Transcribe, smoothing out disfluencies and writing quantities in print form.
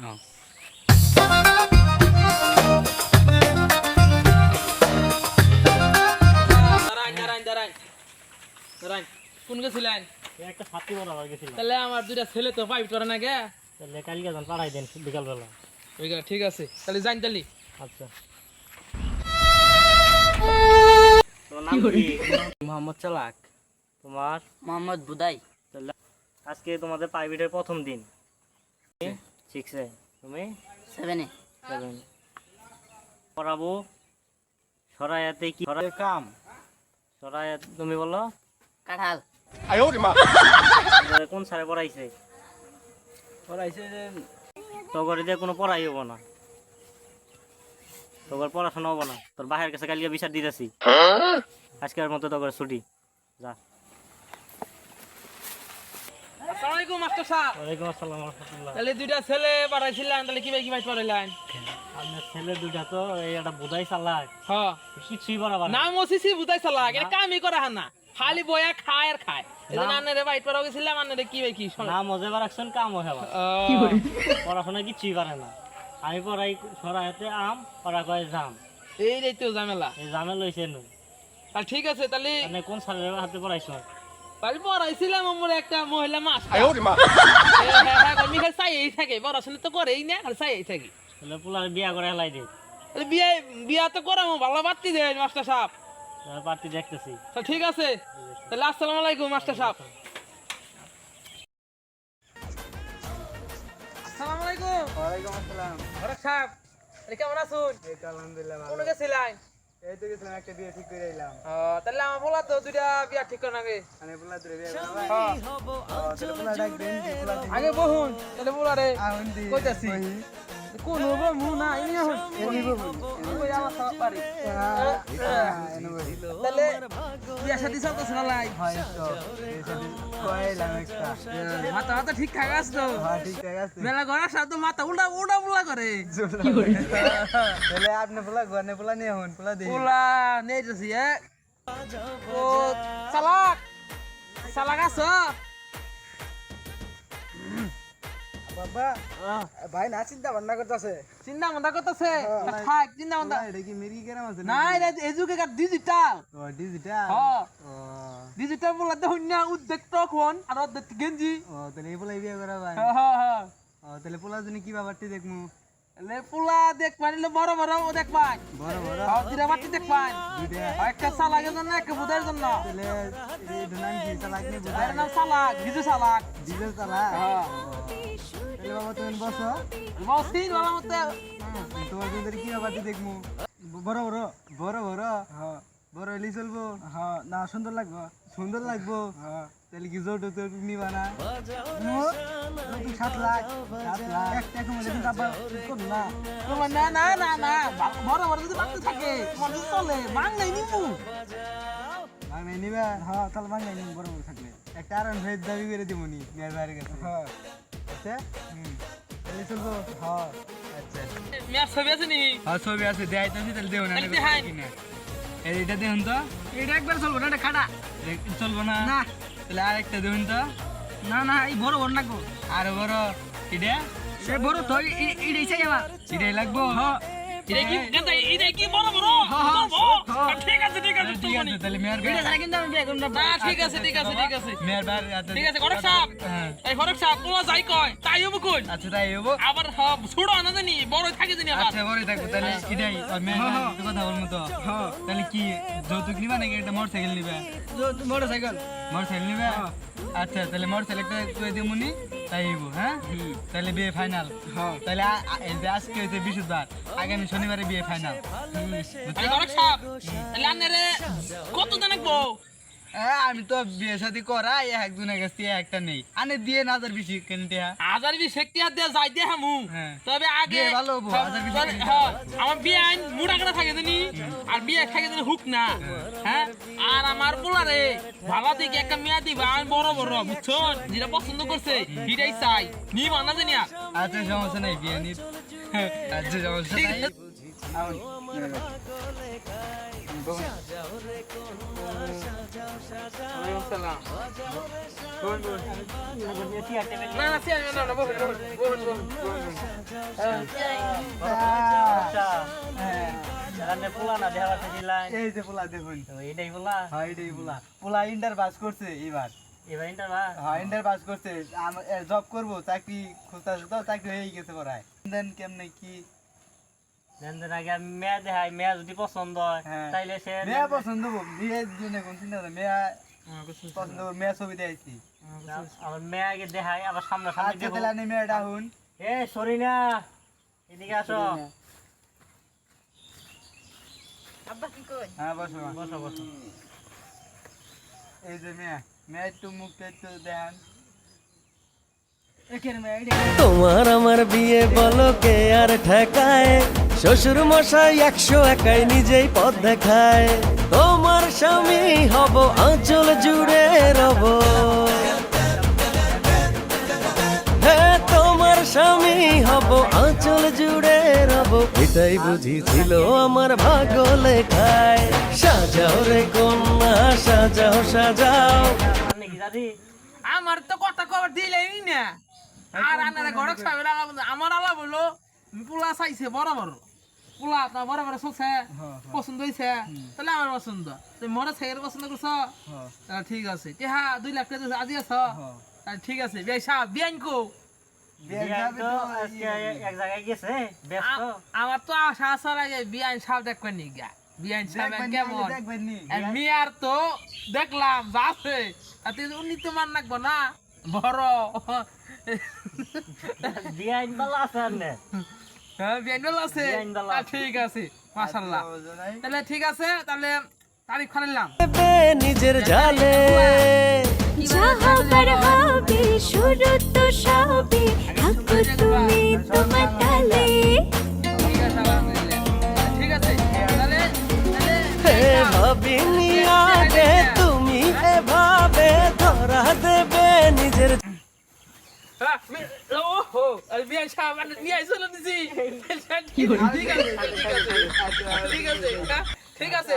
হ্যাঁ কোন গেছিলেন? একটা ছাতি বড় হয়ে গেছিল, তাহলে আমার দুইটা ছেলে তো পাইপ করে না গে। তাহলে কালকে যান পাঠাই দেন বিকালবেলা। ঠিক আছে, তাহলে যাই তাহলে। আচ্ছা, তোমার নাম কি? মোহাম্মদ চালাক। তোমার? মোহাম্মদ বুদাই। তাহলে আজকে তোমাদের প্রাইভেটের প্রথম দিন, 6 তুমি 7 7 পড়াবো। সরায়াতে কি কাম সরায়াত তুমি বলো? কাঁঠাল। তোমাদের কোন স্যারে পড়াইছে? পড়াইছে যে তোর দিয়ে কোনো পড়াই হবো না, তোর পড়াশোনা হবো না। তোর বাহের কাছে কালকে বিচার দিতেছি, আজকের মতো তোর ছুটি, যা। আসসালামু আলাইকুম মাস্টার সাহেব। ওয়ালাইকুম আসসালাম ওয়া রাহমাতুল্লাহ। তাহলে দুইটা ছেলে পাঠাইছিলেন, তাহলে কি ভাই পড়াইলেন? আপনার ছেলে দুটা তো এই একটা বুধাই চালাক, হ্যাঁ কিছুই বরাবর না। নাম ওসিসি বুঝাই চালাক, এটা কামই করে না, খালি বয়া খায় আর খায়। এজন্য আন্নারে বাইট পড়াও গেছিলাম, আন্নারে কি ভাই কি না মজা বারাকশন কাম হয় পড়াশোনা কিছুই পারে না। আমি পড়াই সরাইতে আম, ওরা কয় জাম। এই তো ঝামেলা, এই জামে লইছে নু। তাহলে ঠিক আছে। তাহলে মানে কোন স্যারের হাতে পড়াইছ? তাহলে পড়াইছিলাম আমার একটা মহিলা মাস। হ্যাঁ খালি চাইই থাকে, পড়াশোনা তো করেই না, খালি চাইই থাকি। তাহলে পোলার বিয়া করে হেলাই দে। তাহলে বিয়া তো করামো, ভালো বাড়তি দেন মাস্টার সাহেব। পার্টি দেখতেছি। তাহলে ঠিক আছে, তাহলে আসসালামু আলাইকুম মাস্টার সাহেব। আসসালামু আলাইকুম। ওয়ালাইকুম আসসালাম। হরক সাহেব, কেমন আছেন? এই তো আলহামদুলিল্লাহ কোন ভালো। গেছিলেন? এই তো গেছিলাম, একটা বিয়ে ঠিক করে এলাম। তাহলে আমার বলা তো দুইটা বিয়া ঠিক করে নাগে। মানে পোলা ধরে বিয়ে করবা? হ্যাঁ। তাহলে পোলা ডাক দেন, যে পোলা দিন। আগে বহুন, তাহলে বলা রে আহুন দি। কইতাছি। কোন হবো মু না ইনি হন। এনি ববু। ওই আমার সব পারি। এনি ববু। তাহলে বিয়া শাদী চলতেছে না লাই? হয় তো। এই সাথে কইলাম একটা। মাথা ঠিকঠাক আছে তো? হ্যাঁ ঠিকঠাক আছে। মেলা ঘর আসা তো মাথা উল্টা উল্টা করে। তাহলে আপনি পোলা ঘরে পোলা নিয়ে হন, পোলা দেই। পোলা নেই যাচ্ছি ও চালাক চালাক আছো? বাবা ভাই না চিন্তা ভাবনা করতেছে। চিন্তা ভাবনা করতেছে? থাক চিন্তা ভাবনা। এটা কি মেরি কেরাম আছে? না এটা এজুকে ডিজিটাল। ও ডিজিটাল। হ্যাঁ ও ডিজিটাল বলতে হইনা উদ্যোগ তখন আর উদ্যোগ গেঞ্জি। ও তাহলে এই পোলা বিয়ে করা ভাই। হ্যাঁ ও তাহলে পোলা জন্য কি ব্যাপারটি দেখমু? এলে পোলা দেখ পাইলে বড় বড় ও দেখ পাই। বড় বড় দুটা বাটি দেখ পাই। দুইটা। একটা চালাকের জন্য একটা বুধার জন্য। তাহলে এই নাম কি চালাক নি বুঝা? এর নাম চালাক, বিজু চালাক। ডিজেল চালাক। হ্যাঁ তাহলে বাবা তুমি বসো। বসি বাবা মতে। তোমার জন্য কি ব্যাপারটি দেখমু? বড় বড় বড় বড়। হ্যাঁ বড় হইলে চলবো? হ্যাঁ না সুন্দর লাগবো? সুন্দর লাগবো। হ্যাঁ তাহলে কি জোট তো নিবা না? 7 লাখ 7 লাখ একটা কমে কিন্তু আবার করব না। তোমার না না না না বড় বড় যদি বাড়তে থাকে তোমার যদি চলে মাংলাই নিমু। ভাঙাই নিবা? হ্যাঁ তাহলে ভাঙাই নিব বড় বড় থাকলে। একটা আরন ভেজ দাবি করে দিবনি মেয়ের বাইরে গেছে। হ্যাঁ আচ্ছা তাহলে চলবো? হ্যাঁ আচ্ছা মেয়ার ছবি আছে নি? হ্যাঁ ছবি আছে দেখাইতেছি, তাহলে দেও না। তাহলে দেখাই। এইটা দেখুন তো। এটা একবার চলবো না, এটা খাটা চলবো না? না। তাহলে আরেকটা দেখুন তো। না না এই বড় বড় লাগবো। আরো বড়। এটা সে বড় তো এইটাই চাই আমার। এটাই লাগবো? এটা কি গেন্দা এটা কি বড় বড়? ঠিক আছে ঠিক আছে ঠিক আছে তাহলে মেয়ের এটা ছাড়া কিন্তু আমি বিয়ে করব না। ঠিক আছে ঠিক আছে ঠিক আছে মেয়ের বাইরে ঠিক আছে ফরক সাহেব। এই ফরক সাহেব কোলা যাই কয় তাই হবো কই? আচ্ছা তাই হবো। আবার ছুড়ো না জানি বড় থাকে জানি আবার। আচ্ছা বড়ই থাকবো তাহলে এটাই মেয়ের কথা বলবো তো। তাহলে কি যৌতুক নিবা নাকি একটা মোটরসাইকেল নিবে? মোটরসাইকেল মোটরসাইকেল নিবে? আচ্ছা তাহলে মোটরসাইকেল একটা কই দিমুনি তাই হইবো। হ্যাঁ তাহলে বিয়ে ফাইনাল। তাহলে আজকে হইতে বৃহস্পতিবার, আগামী শনিবারে বিয়ে ফাইনাল। এই ফরক সাহেব তাহলে আন্নারে কত জানাক বউ? আমি তো বিয়ে শাদী করাই একজনের কাছ থেকে একটা নেই, আনে দিয়ে না হাজার বেশি কেনটা। হাজার বিশ হেক্টিয়ার দিয়ে যাই দিয়ে হামু। হ্যাঁ। তবে আগে বিয়ে ভালো হবো, হাজার বিশ হেক্টিয়ার। হ্যাঁ, আমার বিয়ে আইন মুড়া করে থাকে জানি আর বিয়ে থাকে জানি হুক না। হ্যাঁ আর আমার পোলারে ভালো দিকে একটা মেয়া দিবা আমি বড় বড় বুঝছো যেটা পছন্দ করছে সেটাই চাই নি মানা জানি আর। আচ্ছা সমস্যা নাই বিয়ে নিত। আচ্ছা সমস্যা ঠিক নাই। আছে। ওয়ালাইকুম সালাম। না না চেয়ারম্যান না বলুন বলুন বলুন। হ্যাঁ, এখানে পোলা না দেওয়া আছে দিলাই এই যে পোলা দেখুন, তো এটাই পোলা হ্যাঁ এটাই পোলা। পোলা ইন্টার পাস করছে এবার, এবার ইন্টারভা হ্যাঁ ইন্টার পাস করছে, জব করবো, চাকরি খুঁজতেছে তো, চাকরি হয়ে গেছে পড়ায়। দেন কেমনে কি দেন আগে আমি মেয়া দেখাই, মেয়া যদি পছন্দ হয় হ্যাঁ। তাইলে সে মেয়া পছন্দ করবো, বিয়ের জন্য কোন চিন্তা করে, মেয়া পছন্দ করবো, মেয়া ছবি দেখাইছি। আমার মেয়া আগে দেখাই, আবার সামনে সামনে আচ্ছা দেখো। তাহলে আমি মেয়েটা হুন, এ সরি না, এদিকে আসো। হ্যাঁ বসো মা। বসো বসো। এই যে মেয়া, মেয়া একটু মুখটা একটু দেখান। তোমার আমার বিয়ে বলো কে আর ঠেকায়, শ্বশুর মশাই 100 নিজেই পথ দেখায়। তোমার স্বামী হব, আঁচল জুড়ে রব, হ্যাঁ তোমার স্বামী হব, আঁচল জুড়ে রব। এটাই বুঝি ছিল আমার ভাগ্য লেখায়। সাজাও রে কন্যা সাজাও সাজাও। আপনি কি জানি আমার তো কথা কবার দিলেই না, আর আনারে গড়ক সাহেবের আলাপ, আমার আলাপ হলো পোলা চাইছে বড় বড় পোলা, আপনার বড় বড় চলছে, পছন্দ হয়েছে, তাহলে আমার পছন্দ। তুমি মনে ছেলের পছন্দ করছো, তাহলে ঠিক আছে। হ্যাঁ 2 লাখ টাকা দিয়েছো, আজি আছো, তাহলে ঠিক আছে। বিয়াই সাহেব বিয়াইন কো, বিয়ের বিয়ে যাবে তো তো আজকে এক জায়গায় গেছে ব্যস্ত। আমার তো আশা আসার আগে বিয়াইন সাহেব দেখবেন নি গা, বিয়াইন সাহেব দেখবেন নি, কেমন। দেখবেন নি। মিয়ার তো দেখলাম যাচ্ছে, তাতে উনি তো মান রাখবো না বড়। বিয়ে আইন ভালো আছে আর নে। হ্যাঁ বিয়াইন ভালো আছে, বিয়াইন ভালো আছে। ঠিক আছে মাশাআল্লাহ। তাহলে ঠিক আছে, তাহলে তারিখ ফাড়লাম। দেবে নিজের জালে, যা হবার হবে শুরু তো সবে, থাকো তুমি তোমার তালে। ঠিক আছে আলহামদুলিল্লাহ। ঠিক আছে তাহলে হে ভাবিনি আগে তুমি এভাবে ধরা দেবে নিজের। ওহো বিয়াইন সাহেব নিয়ে আইসলো নিছি। ঠিক আছে ঠিক আছে ঠিক আছে ঠিক আছে।